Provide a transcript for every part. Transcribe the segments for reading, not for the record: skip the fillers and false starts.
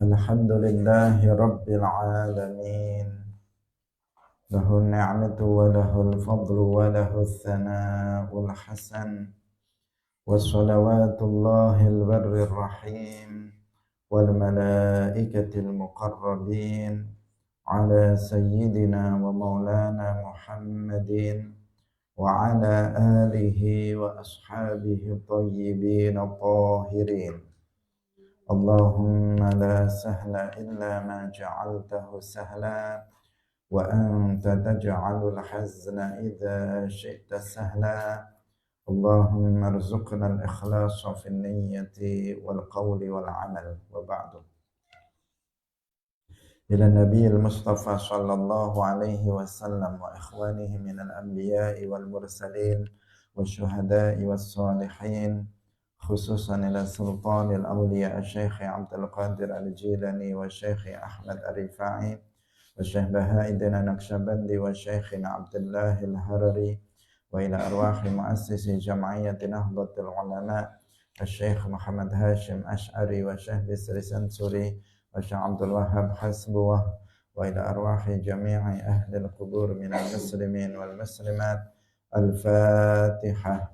Alhamdulillahi Rabbil Alamin. Lahul ni'matu wa lahul fadlu wa lahul thana'ul hasan. Wassalawatullahil barrir rahim wal malaikatil muqarrabin ala sayyidina wa maulana Muhammadin wa ala alihi wa ashabihi tayyibin tahirin. Allahumma la sahla illa ma ja'altahu sahla wa anta taj'alul hazna idza syi'ta sahla. Allahumma arzuqna al-ikhlasa fin niyyati wal qawli wal amal wa ba'du. Ila nabiyil mustafa sallallahu alaihi wasallam wa ikhwanihi minal anbiya'i wal mursalin wa syuhada'i was salihin, khususan ila sultanil awliya Syekh Abdul Qadir Al-Jilani wa Syekh Ahmad Ar-Rifai wa Syekh Bahaidina Naqsyabandi wa Syekh Abdullah Al-Harari wa ila arwahi muassisi jam'iyyati Nahdlatul Ulama Syekh Muhammad Hashim Ash'ari wa Syekh Bisri Sansuri wa Syekh Abdul Wahhab Hasbuwah wa ila arwahi jami'i ahli al-qubur minal muslimin wal muslimat. Al-Fatihah.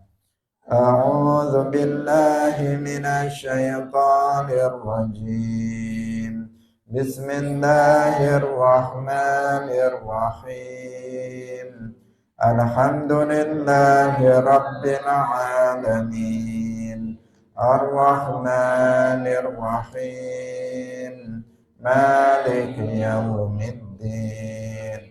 A'udzu billahi minasy syaithanir rajim. Bismillahirrahmanirrahim. Alhamdulillahi rabbil alamin. Ar-Rahmanir Rahim. Maliki yaumiddin.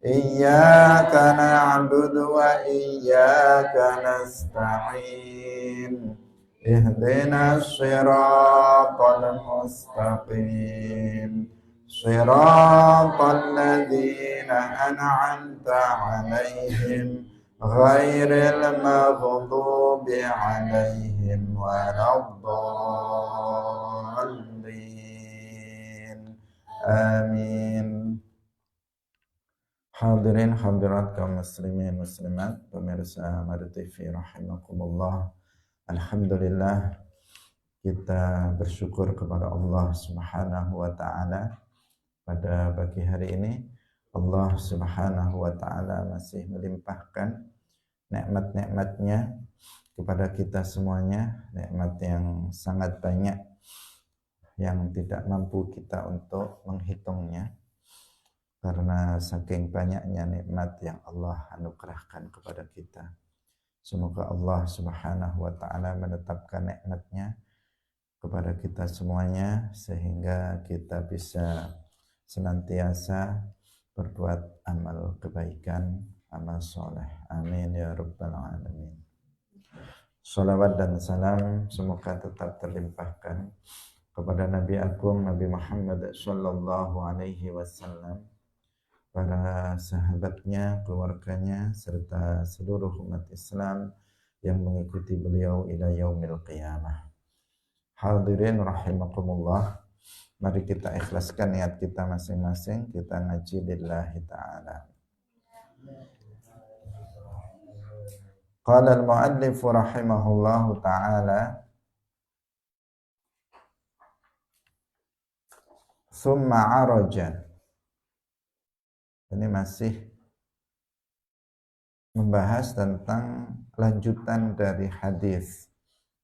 Iyyaka na'budu wa iyyaka nasta'in. Ihdinas siratal mustaqim. Siratal ladzina an'amta 'alaihim ghairil maghdubi 'alaihim waladdallin. Amin. Hadirin hadirat kaum muslimin muslimat, pemirsa Madu TV rahimakumullah. Alhamdulillah, kita bersyukur kepada Allah Subhanahu wa taala pada pagi hari ini. Allah Subhanahu wa taala masih melimpahkan nikmat-nikmatnya kepada kita semuanya, nikmat yang sangat banyak yang tidak mampu kita untuk menghitungnya. Karena saking banyaknya nikmat yang Allah anugerahkan kepada kita. Semoga Allah Subhanahu wa taala menetapkan nikmatnya kepada kita semuanya sehingga kita bisa senantiasa berbuat amal kebaikan, amal soleh. Amin ya rabbal alamin. Salawat dan salam semoga tetap terlimpahkan kepada Nabi Agung Nabi Muhammad sallallahu alaihi wasallam, para sahabatnya, keluarganya, serta seluruh umat Islam yang mengikuti beliau ila yaumil qiyamah. Hadirin rahimakumullah, mari kita ikhlaskan niat kita masing-masing, kita ngaji lillahi ta'ala. Qala al-muallif rahimahullahu ta'ala, thumma araja. Ini masih membahas tentang lanjutan dari hadis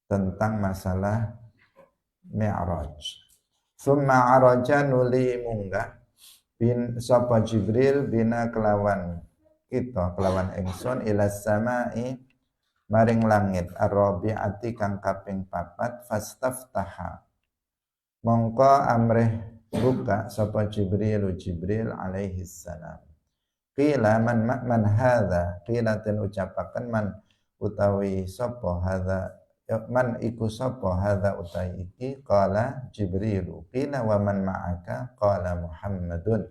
tentang masalah Mi'raj. Summa araja nuli munggah bin sapa Jibril bina kelawan kita kelawan ingsun ila samai maring langit ar-rabi'ati kang kaping 4 fastaftaha. Mongko amrih buka sapa Jibril alaihi salam. Qila man hadza, qila ten ucapaken man utawi sapa hadza, man iku sapa hadza utawi iki, qala Jibril. Qila wa man ma'aka, qala Muhammadun.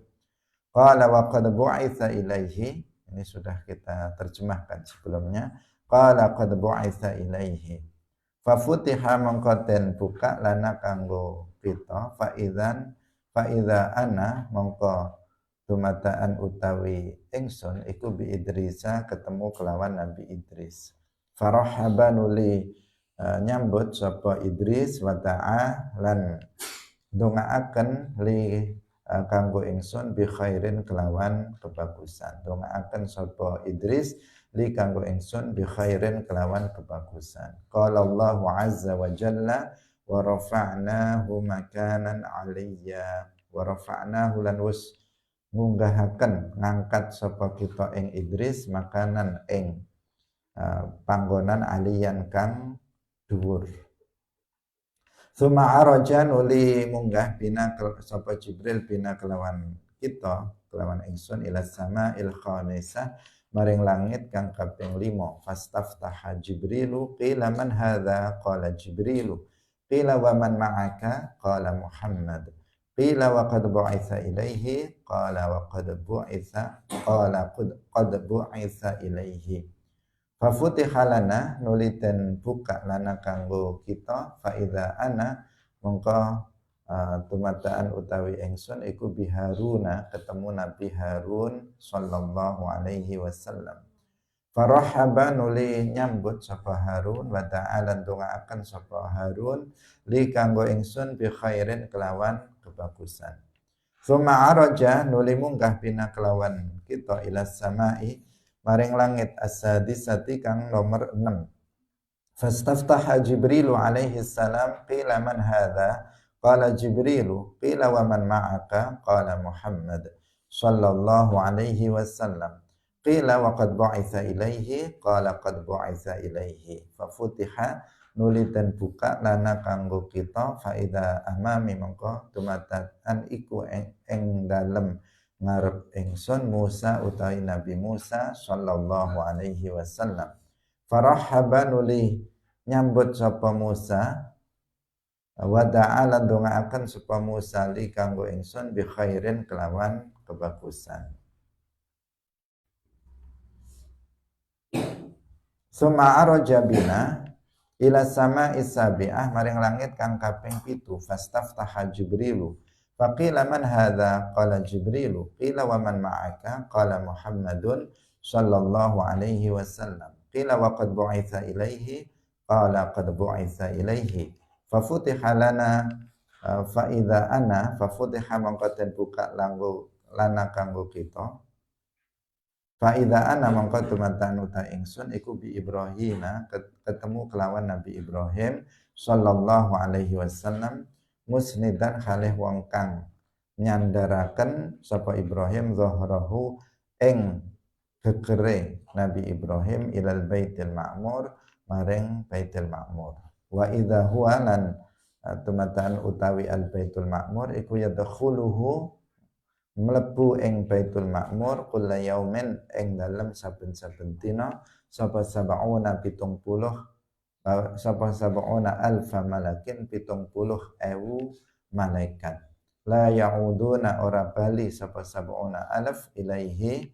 Qala wa qad bu'itsa ilaihi, ini sudah kita terjemahkan sebelumnya. Qala qad bu'itsa ilaihi. Fa futiha mongko ten buka lana kanggo kita fa idza ana mongko tumataan utawi ingsun iku bi Idrisa ketemu kelawan Nabi Idris. Farahaba nuli nyambut sapa Idris wa ta'a lan ndongaaken li kanggo ingsun bi khairin kelawan kebagusan. Ndongaaken sapa Idris li kanggo ingsun bi khairin kelawan kebagusan. Qala Allahu azza wa jalla wa rafa'nahu makanan 'aliyya. Wa rafa'nahu lan wis ngunggahaken ngangkat sapa kita ing Idris makanan ing panggonan aliyan kang dhuwur. Suma araja nuli munggah bina sapa Jibril bina kelawan kita kelawan ingsun ila sama'il khamisah maring langit kang kaping 5. Fastaftaha Jibrilu qila man hadza qala Jibrilu qila wa man ma'aka qala Muhammad qila wa qad bu'itsa ilaihi qala wa qad bu'itsa qala qad bu'itsa ilaihi. Fafutiha lana nuliten buka lana kanggo kita faida ana mongko tumataan utawi ingsun iku biharuna ketemu Nabi Harun sallallahu alaihi wasallam. Farahaba nuli nyambut sapa Harun wa ta'ala ndongaaken sapa Harun li kanggo ingsun bi khairin kelawan kebagusan. Suma araja nuli munggah bina kelawan kita ila samai maring langit as-sadisati kang nomor 6. Fastaftaha Jibrilu alaihi salam qila man hadza qala Jibrilu qila wa man ma'aka qala Muhammad sallallahu alaihi wasallam qila wa qad bu'itsa ilaihi qala qad bu'itsa ilaihi. Fafutiha nulitan buka lana kanggo kita faida amami mongko tumatan iku ing dalem ngarep ingsun Musa utawi Nabi Musa sallallahu alaihi wasallam. Farahaba nuli nyambut sapa Musa wa ta'ala ndongaaken sapa Musa li kanggo ingsun bi khairin kelawan kebagusan. Suma araja bina ila sama'i sabi'ah maring langit kang kaping 7. Fastaftaha Jibrilu faqila man hadza qala Jibrilu qila wa man ma'aka qala Muhammadun sallallahu alaihi wasallam qila wa qad bu'itsa ilaihi qala qad bu'itsa ilaihi. Fafutiha lana fa idza ana fafutiha mangkaten buka lana kanggo kita fa idza ana mangka tumatan uta ingsun iku bi Ibrahim ketemu kelawan Nabi Ibrahim sallallahu alaihi wasallam musnidan khalih wong kang nyandaraken sapa Ibrahim zahrahu ing kekere Nabi Ibrahim ilal baitil ma'mur maring baitul ma'mur. Wa idza huwa lan tumataan utawi al baitul ma'mur iku yadkhuluhu mlebu ing baitul ma'mur kulla yaumin ing dalem saben-saben dina sapa sab'una 70 sapa sab'una alfa malakin 70.000 malaikat la ya'uduna ora bali sapa sab'una alaf ilaihi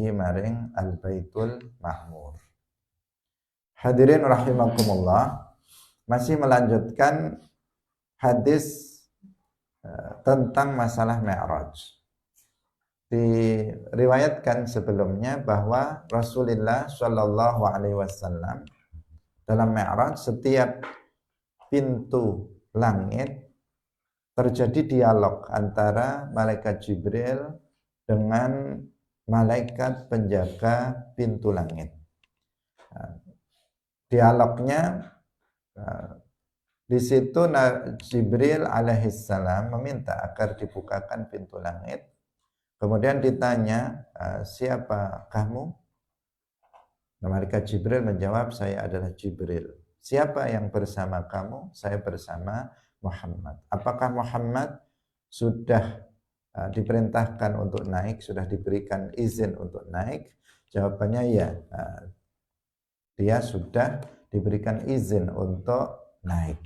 maring al baitul ma'mur. Hadirin rahimakumullah, masih melanjutkan hadis tentang masalah Mi'raj. Diriwayatkan sebelumnya bahwa Rasulullah Shallallahu alaihi wasallam dalam Mi'raj setiap pintu langit terjadi dialog antara malaikat Jibril dengan malaikat penjaga pintu langit. Dialognya di situ Jibril alaihissalam meminta agar dibukakan pintu langit. Kemudian ditanya, siapa kamu? Malaikat Jibril menjawab, saya adalah Jibril. Siapa yang bersama kamu? Saya bersama Muhammad. Apakah Muhammad sudah diperintahkan untuk naik, sudah diberikan izin untuk naik? Jawabannya ya, dia sudah diberikan izin untuk naik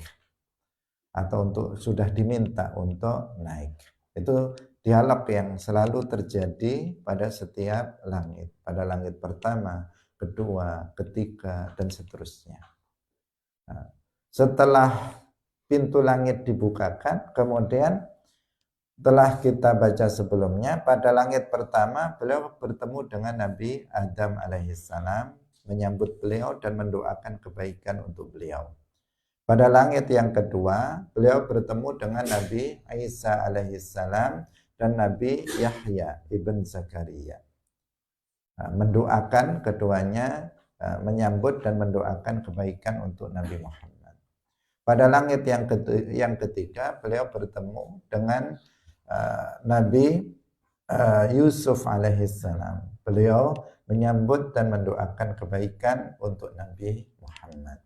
atau sudah diminta untuk naik. Itu dialog yang selalu terjadi pada setiap langit, pada langit pertama, kedua, ketiga, dan seterusnya. Nah, setelah pintu langit dibukakan, kemudian telah kita baca sebelumnya, pada langit pertama beliau bertemu dengan Nabi Adam alaihissalam, menyambut beliau dan mendoakan kebaikan untuk beliau. Pada langit yang kedua, beliau bertemu dengan Nabi Isa alaihissalam dan Nabi Yahya ibn Zakaria. Mendoakan keduanya, menyambut dan mendoakan kebaikan untuk Nabi Muhammad. Pada langit yang ketiga, beliau bertemu dengan Nabi Yusuf alaihissalam. Beliau menyambut dan mendoakan kebaikan untuk Nabi Muhammad.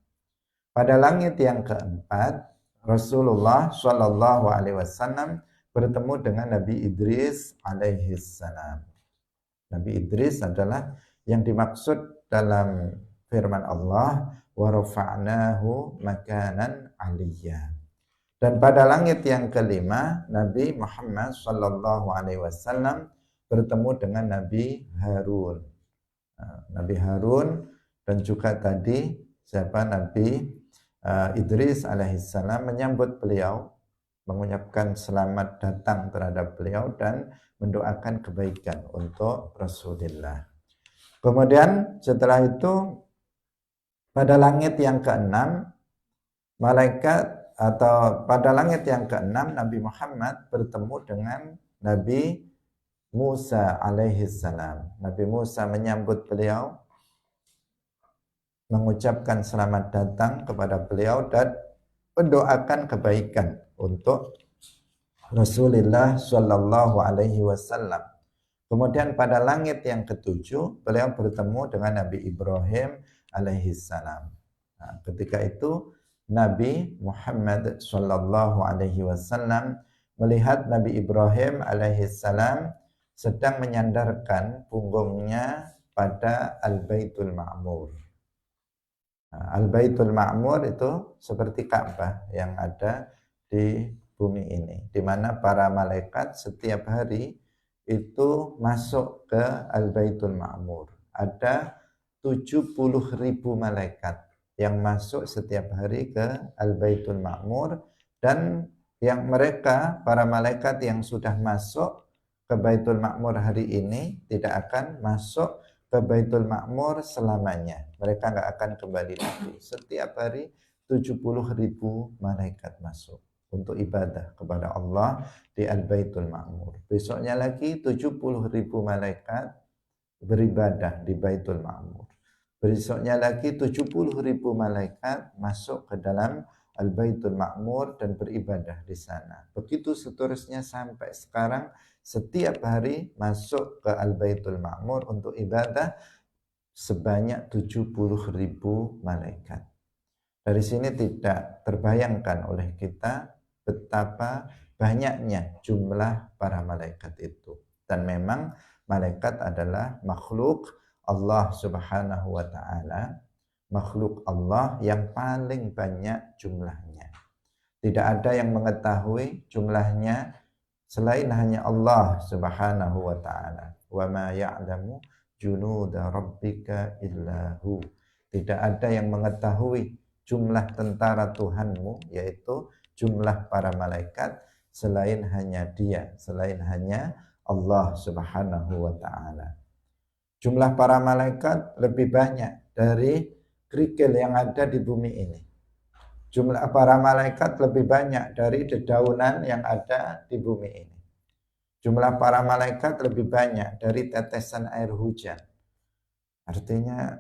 Pada langit yang keempat, Rasulullah Shallallahu Alaihi Wasallam bertemu dengan Nabi Idris alaihissalam. Nabi Idris adalah yang dimaksud dalam firman Allah, wa rafa'nahu makanan aliyya. Dan pada langit yang kelima, Nabi Muhammad Shallallahu Alaihi Wasallam bertemu dengan Nabi Harun. Nabi Harun dan juga tadi Nabi Idris alaihissalam menyambut beliau, mengucapkan selamat datang terhadap beliau dan mendoakan kebaikan untuk Rasulullah. Kemudian setelah itu pada langit yang keenam, pada langit yang keenam Nabi Muhammad bertemu dengan Nabi Musa alaihissalam. Nabi Musa menyambut beliau, mengucapkan selamat datang kepada beliau dan mendoakan kebaikan untuk Rasulullah Shallallahu Alaihi Wasallam. Kemudian pada langit yang ketujuh, beliau bertemu dengan Nabi Ibrahim alaihissalam. Ketika itu Nabi Muhammad Shallallahu Alaihi Wasallam melihat Nabi Ibrahim alaihissalam sedang menyandarkan punggungnya pada Al-Baitul Ma'mur. Al-Baitul Ma'mur itu seperti Ka'bah yang ada di bumi ini, di mana para malaikat setiap hari itu masuk ke Al-Baitul Ma'mur. Ada 70.000 malaikat yang masuk setiap hari ke Al-Baitul Ma'mur, dan yang para malaikat yang sudah masuk ke Baitul Ma'mur hari ini tidak akan masuk ke Baitul Ma'mur selamanya. Mereka nggak akan kembali lagi. Setiap hari 70.000 malaikat masuk untuk ibadah kepada Allah di Al-Baitul Ma'mur. Besoknya lagi 70.000 malaikat beribadah di Baitul Ma'mur. Besoknya lagi 70.000 malaikat masuk ke dalam Al-Baitul Ma'mur dan beribadah di sana. Begitu seterusnya sampai sekarang, setiap hari masuk ke Al-Baitul Ma'mur untuk ibadah sebanyak 70.000 malaikat. Dari sini tidak terbayangkan oleh kita betapa banyaknya jumlah para malaikat itu. Dan memang malaikat adalah makhluk Allah Subhanahu wa Ta'ala, makhluk Allah yang paling banyak jumlahnya. Tidak ada yang mengetahui jumlahnya selain hanya Allah Subhanahu wa Ta'ala. Wa ma ya'lamu junuda rabbika illahu. Tidak ada yang mengetahui jumlah tentara Tuhanmu, yaitu jumlah para malaikat, selain hanya Dia, selain hanya Allah Subhanahu wa Ta'ala. Jumlah para malaikat lebih banyak dari kerikil yang ada di bumi ini. Jumlah para malaikat lebih banyak dari dedaunan yang ada di bumi ini. Jumlah para malaikat lebih banyak dari tetesan air hujan. Artinya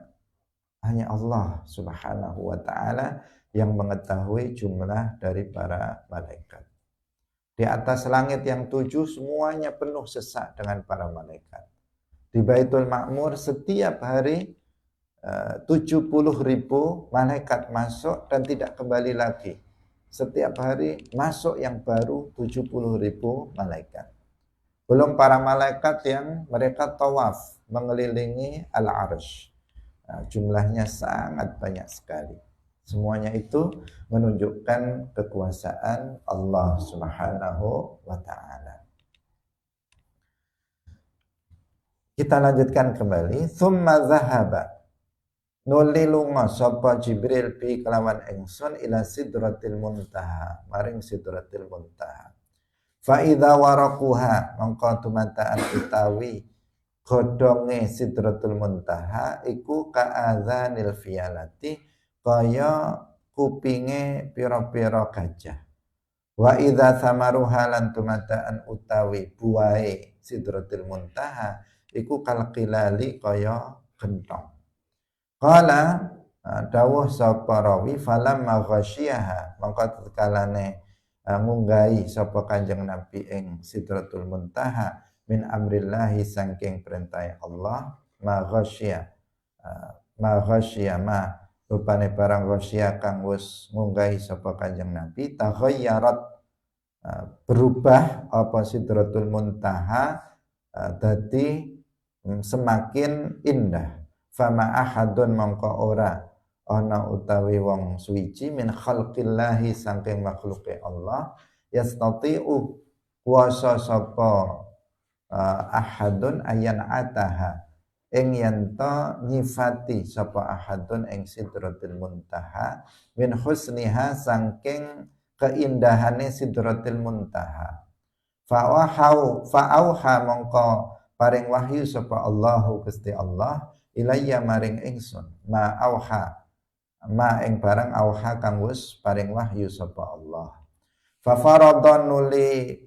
hanya Allah Subhanahu wa Ta'ala yang mengetahui jumlah dari para malaikat. Di atas langit yang 7 semuanya penuh sesak dengan para malaikat. Di Baitul Ma'mur setiap hari 70.000 malaikat masuk dan tidak kembali lagi. Setiap hari masuk yang baru 70.000 malaikat. Belum para malaikat yang mereka tawaf mengelilingi Al-Arsh. Jumlahnya sangat banyak sekali. Semuanya itu menunjukkan kekuasaan Allah Subhanahu wa Ta'ala. Kita lanjutkan kembali. Thumma zahaba. Nuli lunga sapa Jibril bi kelawan ingsun ila sidratil muntaha. Maring sidratil muntaha. Fa idza waraquha mangko tumataan utawi godhonge sidratul muntaha iku ka'adzanil fiyalati, kaya kupinge pira-pira gajah. Wa idza samaruha lan tumataan utawi buahe Sidratil Muntaha iku kalqilali kaya gentong. Qala dawuh sapa rawi falamma ghasyiha mangka tatkalane ngunggahi sapa Kanjeng Nabi ing Sidratul Muntaha min amrillahi saking perintah Allah ma ghasyiha ma rupane barang ghasyiha kang wis ngunggahi sapa Kanjeng Nabi taghayyarat berubah apa Sidratul Muntaha dadi semakin indah. Fama ahadun mongko ora ana utawi wong suci min khalqillahi saking makhluke Allah yastati'u kuasa sapa ahadun ayan ataha ing yanta nyifati sapa ahadun ing Sidratul Muntaha min husniha saking keindahane Sidratul Muntaha. Fa'auha mongko paring wahyu sapa Allahu Gusti Allah ilayya maring ingsun ma auha ma ing barang auha kang wis paring wahyu sapa Allah. Fa faradha nuli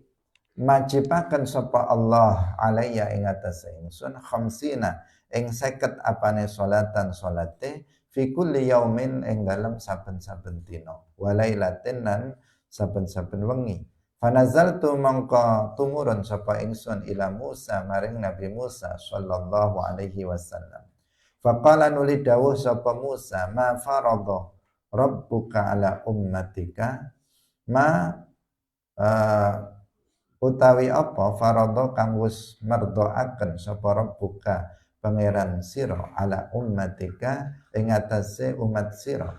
majibaken sapa Allah alayya ing atase ingsun khamsina ing 50 apane salatan salate fi kulli yaumin ing dalem saben-saben dina wa lailatin lan saben-saben wengi. Fanazaltu mangka tumurun sapa ingsun ila Musa maring Nabi Musa sallallahu alaihi wasallam. Faqala nuli dawuh sapa Musa ma faradha rabbuka ala ummatika ma utawi apa faradha kang wis merdoaken sapa rabbuka pangeran sira ala ummatika ing atase umat sira.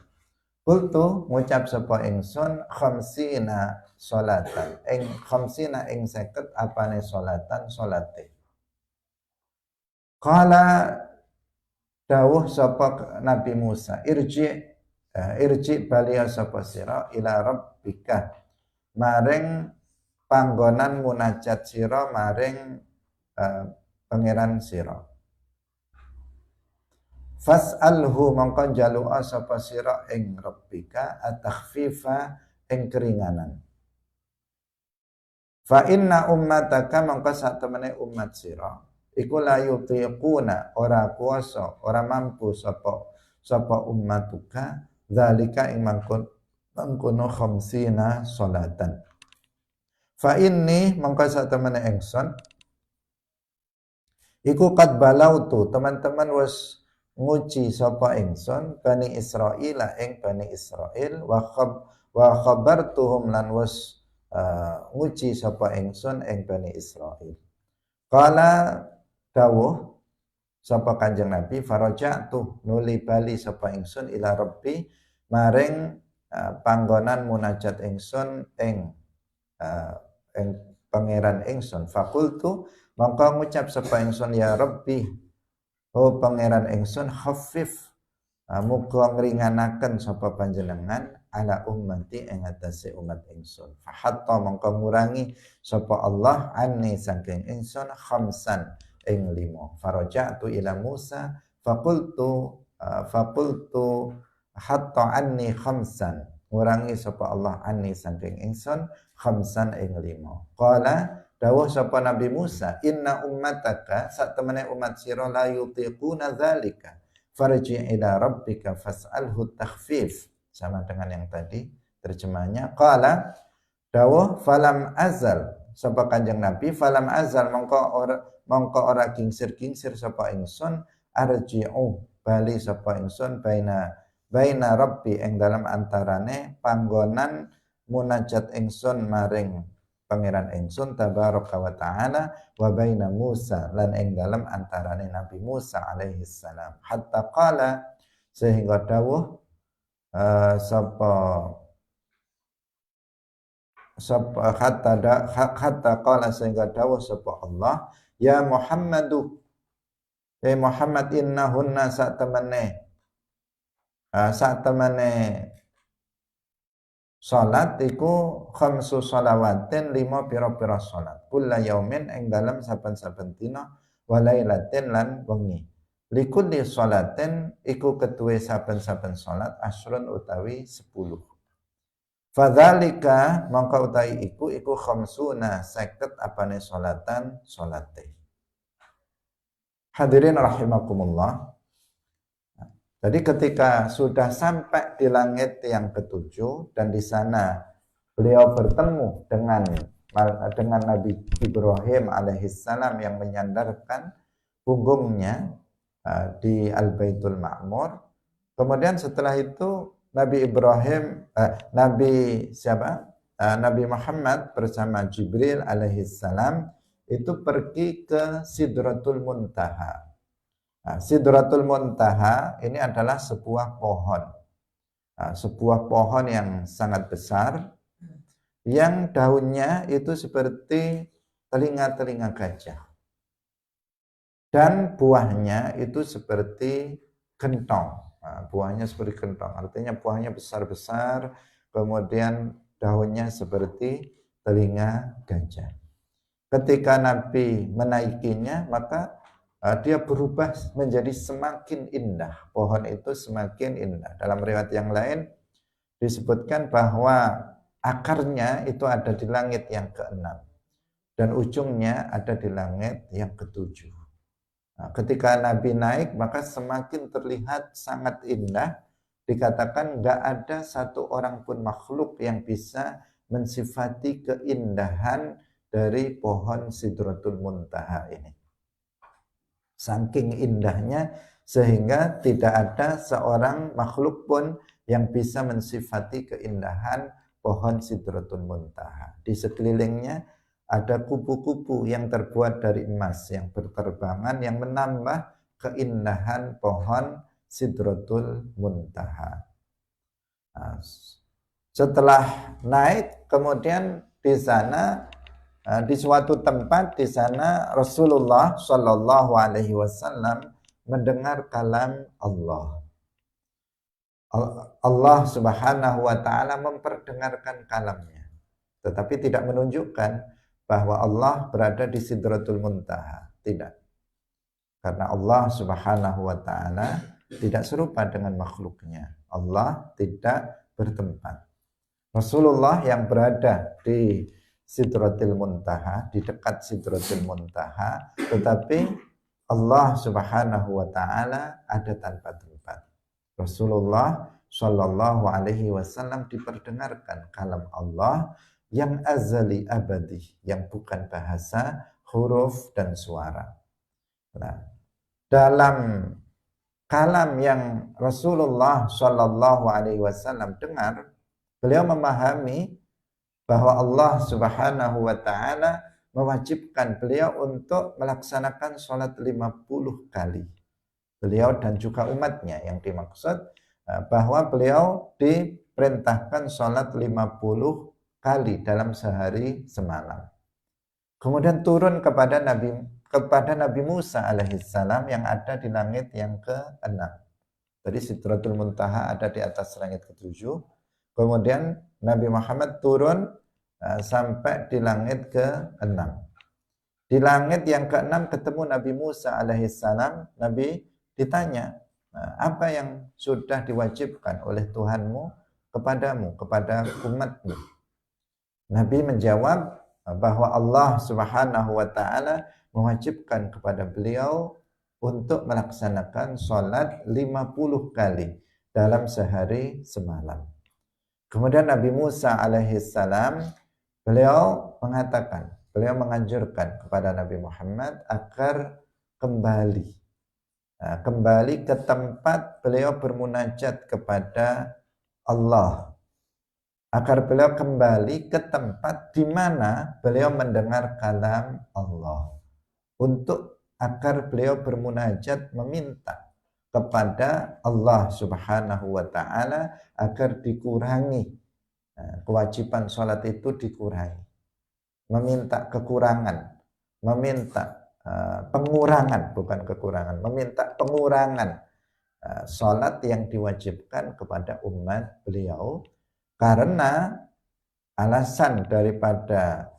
Kultu ngucap sapa ingsun khamsina salatan ing khamsina ing 50 apane salatan salate. Qala dawuh sapa Nabi Musa irji baliya sapa sira ila rabbika maring panggonan munajat sira maring pangeran sira. Fas'alhu mongko njaluk sapa sira ing rabbika at-takhfifa ing keringanan. Fa inna ummataka mongko satemene umat sira iku la yutiquna ora kuasa ora mampu sapa ummatuka zalika ing mangkono khamsina salatan. Fa inni mongko satemene ingsun iku qad balautu teman-teman wis nguji sapa ingsun Bani Israil ing Bani Israil wa khabartuhum lan wis nguji sapa ingsun ing Bani Israil. Qala dawuh sapa Kanjeng Nabi faraja'tu nuli bali sapa ingsun ila rabbi maring panggonan munajat ingsun ing pangeran ingsun faqultu mongko ngucap sapa ingsun ya rabbi oh pangeran ingsun khaffif muga ngringanaken sapa panjenengan ala ummati ing atase umat ingsun fa hatta mongko ngurangi sapa Allah anni saking ingsun khamsan ing 5 faraja'tu ila Musa faqultu hatta anni khamsan ngurangi sapa Allah anni saking ingsun khamsan ing 5 qala dawuh sapa Nabi Musa inna ummataka satemene umat sira la yutiquna dzalika farji ila rabbika fas'alhu takhfif sama dengan yang tadi terjemahnya qala dawuh falam azal sapa Kanjeng Nabi falam azal mongko ora kingsir-kingsir sapa ingsun arji'u bali sapa ingsun baina rabbi ing dalam antarane panggonan munajat ingsun maring pangeran ingsun tabaraka wa ta'ala wa baina Musa lan ing dalem antarane Nabi Musa alaihi salam hatta qala sehingga dawuh hatta qala sehingga dawuh sapa Allah ya Muhammadu Muhammad innahunna satemene salat iku khamsu shalawatin 5 pira-pira salat kulla yaumin ing dalem saben-saben dina wa lailatin lan wengi likulli sholatin iku ketuwe saben-saben salat asrun utawi 10. Fadzalika mongko utawi iku khamsuna 50 apane sholatan sholate. Hadirin rahimakumullah. Jadi ketika sudah sampai di langit yang ketujuh dan di sana beliau bertemu dengan Nabi Ibrahim alaihissalam yang menyandarkan punggungnya di Al-Baitul Ma'mur. Kemudian setelah itu Nabi Muhammad bersama Jibril alaihissalam itu pergi ke Sidratul Muntaha. Sidratul Muntaha ini adalah sebuah pohon yang sangat besar, yang daunnya itu seperti telinga-telinga gajah, dan buahnya itu seperti gentong. Buahnya seperti gentong, artinya buahnya besar-besar, kemudian daunnya seperti telinga gajah. Ketika Nabi menaikinya, maka dia berubah menjadi semakin indah. Pohon itu semakin indah. Dalam riwayat yang lain disebutkan bahwa akarnya itu ada di langit yang ke-6 dan ujungnya ada di langit yang ke-7. Ketika Nabi naik, maka semakin terlihat sangat indah. Dikatakan nggak ada satu orang pun makhluk yang bisa mensifati keindahan dari pohon Sidratul Muntaha ini. Saking indahnya sehingga tidak ada seorang makhluk pun yang bisa mensifati keindahan pohon Sidratul Muntaha. Di sekelilingnya ada kupu-kupu yang terbuat dari emas yang berterbangan yang menambah keindahan pohon Sidratul Muntaha. Setelah naik, kemudian di sana di suatu tempat di sana Rasulullah Shallallahu Alaihi Wasallam mendengar kalam Allah. Allah Subhanahu Wa Taala memperdengarkan kalamnya, tetapi tidak menunjukkan bahwa Allah berada di Sidratul Muntaha. Tidak, karena Allah Subhanahu Wa Taala tidak serupa dengan makhluknya. Allah tidak bertempat. Rasulullah yang berada di Sidratul Muntaha, di dekat Sidratul Muntaha, tetapi Allah Subhanahu Wa Taala ada tanpa tempat. Rasulullah Shallallahu Alaihi Wasallam diperdengarkan kalam Allah yang azali abadi, yang bukan bahasa, huruf dan suara. Nah, dalam kalam yang Rasulullah Shallallahu Alaihi Wasallam dengar, beliau memahami bahwa Allah Subhanahu Wa Taala mewajibkan beliau untuk melaksanakan sholat 50 kali. Beliau dan juga umatnya yang dimaksud, bahwa beliau diperintahkan sholat 50 kali dalam sehari semalam. Kemudian turun kepada Nabi Musa alaihissalam yang ada di langit yang ke-6. Jadi Sidratul Muntaha ada di atas langit ke-7. Kemudian Nabi Muhammad turun sampai di langit ke-6. Di langit yang ke-6 ketemu Nabi Musa alaihissalam. Nabi ditanya, apa yang sudah diwajibkan oleh Tuhanmu kepadamu, kepada umatmu? Nabi menjawab bahwa Allah Subhanahu Wa Taala mewajibkan kepada beliau untuk melaksanakan sholat 50 kali dalam sehari semalam. Kemudian Nabi Musa alaihissalam, beliau menganjurkan kepada Nabi Muhammad agar kembali ke tempat beliau bermunajat kepada Allah, agar beliau kembali ke tempat di mana beliau mendengar kalam Allah, agar beliau bermunajat meminta kepada Allah Subhanahu Wa Taala agar dikurangi kewajiban sholat itu, dikurangi, meminta kekurangan, meminta pengurangan, bukan kekurangan, meminta pengurangan sholat yang diwajibkan kepada umat beliau, karena alasan daripada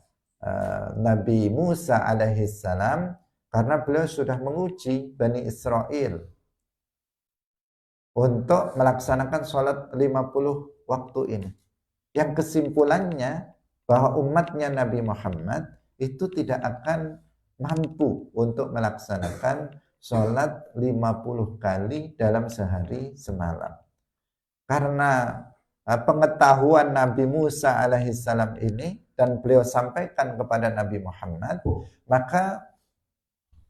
Nabi Musa alaihissalam, Karena beliau sudah menguji Bani Israel untuk melaksanakan sholat 50 waktu ini. Yang kesimpulannya bahwa umatnya Nabi Muhammad itu tidak akan mampu untuk melaksanakan sholat 50 kali dalam sehari semalam. Karena pengetahuan Nabi Musa alaihissalam ini dan beliau sampaikan kepada Nabi Muhammad, maka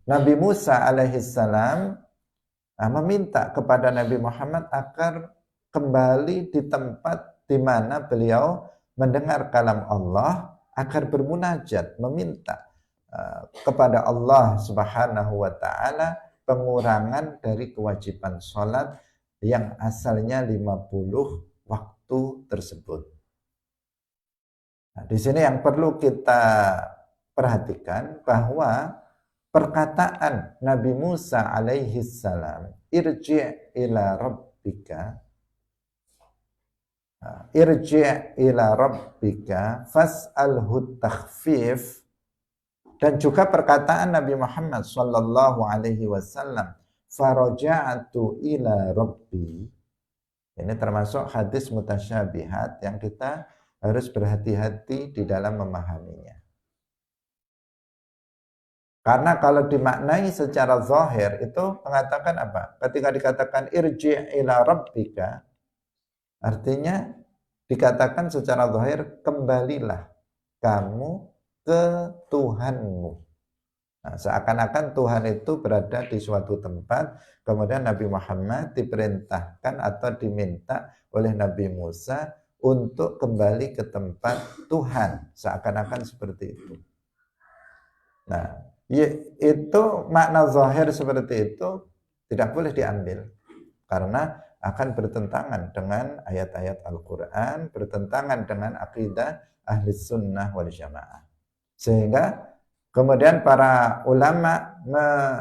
Nabi Musa alaihissalam meminta kepada Nabi Muhammad agar kembali di tempat di mana beliau mendengar kalam Allah, agar bermunajat, meminta kepada Allah Subhanahu wa taala pengurangan dari kewajiban sholat yang asalnya 50 waktu tersebut. Nah, di sini yang perlu kita perhatikan bahwa perkataan Nabi Musa alaihi salam, irji' ila rabbika, fas'alhu takhfif, dan juga perkataan Nabi Muhammad sallallahu alaihi wasallam, faraja'tu ila rabbi. Ini termasuk hadis mutasyabihat yang kita harus berhati-hati di dalam memahaminya. Karena kalau dimaknai secara zahir itu mengatakan apa? Ketika dikatakan irji' ila rabbika, artinya dikatakan secara zahir, kembalilah kamu ke Tuhanmu. Nah, seakan-akan Tuhan itu berada di suatu tempat, kemudian Nabi Muhammad diperintahkan atau diminta oleh Nabi Musa untuk kembali ke tempat Tuhan, seakan-akan seperti itu. Nah, itu makna zahir seperti itu tidak boleh diambil, karena akan bertentangan dengan ayat-ayat Al-Quran, bertentangan dengan akidah ahli sunnah wal jamaah. Sehingga kemudian para ulama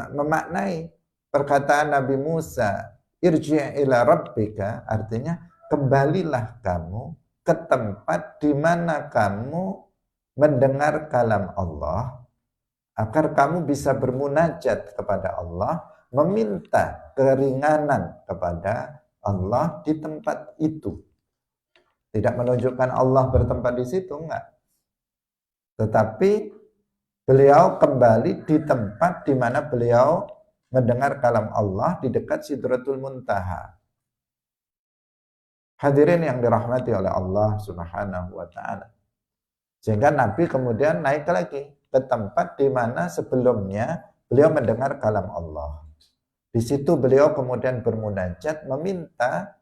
memaknai perkataan Nabi Musa, irji' ila rabbika, artinya kembalilah kamu ke tempat di mana kamu mendengar kalam Allah, agar kamu bisa bermunajat kepada Allah, meminta keringanan kepada Allah di tempat itu. Tidak menunjukkan Allah bertempat di situ, enggak. Tetapi beliau kembali di tempat di mana beliau mendengar kalam Allah di dekat Sidratul Muntaha. Hadirin yang dirahmati oleh Allah Subhanahu wa taala. Sehingga Nabi kemudian naik lagi ke tempat di mana sebelumnya beliau mendengar kalam Allah. Di situ beliau kemudian bermunajat, meminta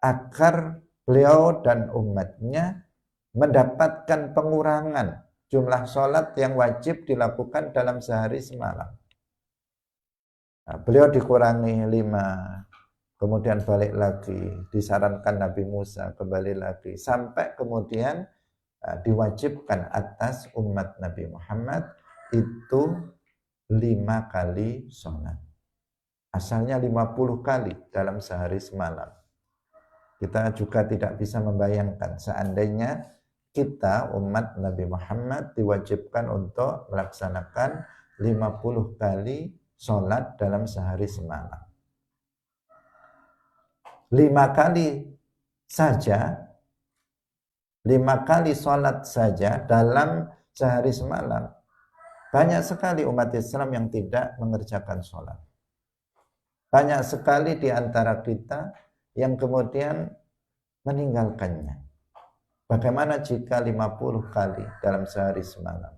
agar beliau dan umatnya mendapatkan pengurangan jumlah sholat yang wajib dilakukan dalam sehari semalam. Nah, beliau dikurangi 5, kemudian balik lagi, disarankan Nabi Musa kembali lagi, sampai kemudian diwajibkan atas umat Nabi Muhammad itu 5 kali sholat. Asalnya 50 kali dalam sehari semalam. Kita juga tidak bisa membayangkan seandainya kita umat Nabi Muhammad diwajibkan untuk melaksanakan 50 kali sholat dalam sehari semalam. 5 kali saja, 5 kali sholat saja dalam sehari semalam. Banyak sekali umat Islam yang tidak mengerjakan sholat. Banyak sekali di antara kita yang kemudian meninggalkannya. Bagaimana jika 50 kali dalam sehari semalam?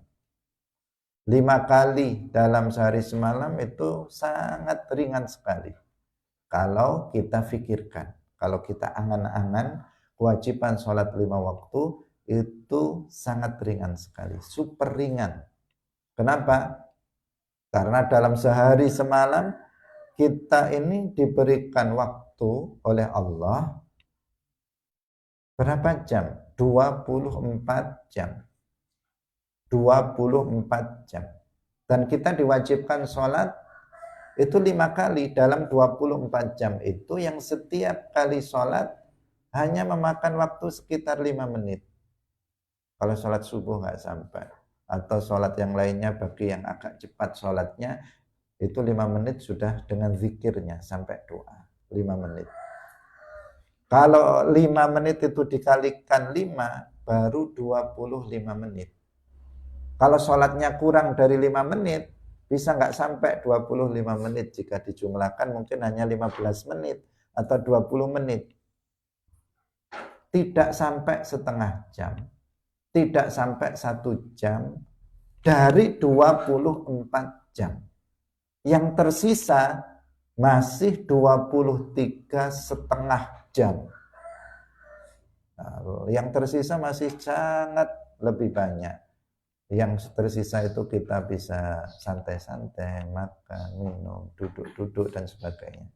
5 kali dalam sehari semalam itu sangat ringan sekali. Kalau kita fikirkan, kalau kita angan-angan, kewajiban sholat 5 waktu itu sangat ringan sekali, super ringan. Kenapa? Karena dalam sehari semalam kita ini diberikan waktu oleh Allah berapa jam? 24 jam. 24 jam. Dan kita diwajibkan sholat itu 5 kali dalam 24 jam itu, yang setiap kali sholat hanya memakan waktu sekitar 5 menit. Kalau sholat subuh nggak sampai. atau sholat yang lainnya bagi yang agak cepat sholatnya, itu 5 menit sudah dengan zikirnya sampai doa 5 menit. Kalau 5 menit itu dikalikan 5 baru 25 menit. Kalau sholatnya kurang dari 5 menit bisa nggak sampai 25 menit, jika dijumlahkan mungkin hanya 15 menit atau 20 menit. Tidak sampai setengah jam, tidak sampai 1 jam dari 24 jam. Yang tersisa masih 23,5 jam. Nah, yang tersisa masih sangat lebih banyak. Yang tersisa itu kita bisa santai-santai, makan, minum, duduk-duduk dan sebagainya.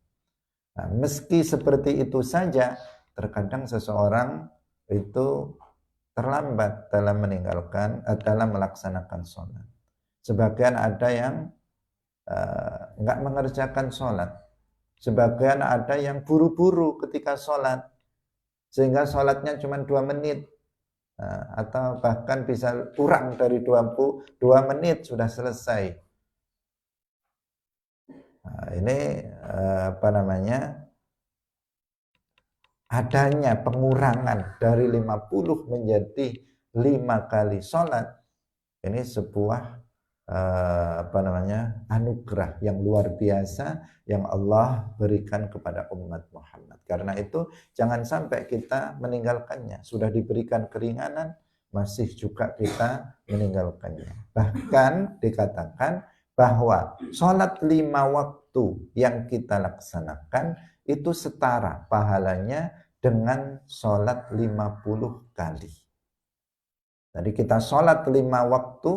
Nah, meski seperti itu saja, terkadang seseorang itu terlambat dalam dalam melaksanakan sholat. Sebagian ada yang nggak mengerjakan sholat. Sebagian ada yang buru-buru ketika sholat, sehingga sholatnya cuma 2 menit. Atau bahkan bisa kurang dari 22 menit sudah selesai. Nah, ini adanya pengurangan dari 50 menjadi 5 kali sholat, ini sebuah anugerah yang luar biasa yang Allah berikan kepada umat Muhammad. Karena itu jangan sampai kita meninggalkannya. Sudah diberikan keringanan, masih juga kita meninggalkannya. Bahkan dikatakan bahwa sholat 5 waktu yang kita laksanakan itu setara pahalanya dengan sholat 50 kali. Jadi kita sholat 5 waktu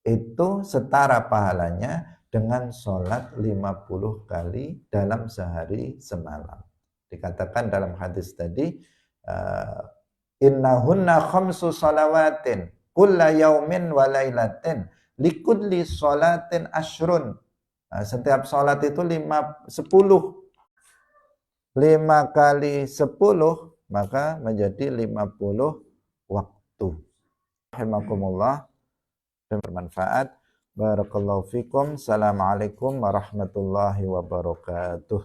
itu setara pahalanya dengan sholat 50 kali dalam sehari semalam. Dikatakan dalam hadis tadi, innahunna khamsu salawatin kulla yaumin wa lailatin likulli sholatin ashrun. Nah, setiap sholat itu 10. 5 kali 10 maka menjadi 50 waktu. Rahimakumullah dan bermanfaat. Barakallahu fikum. Assalamualaikum warahmatullahi wabarakatuh.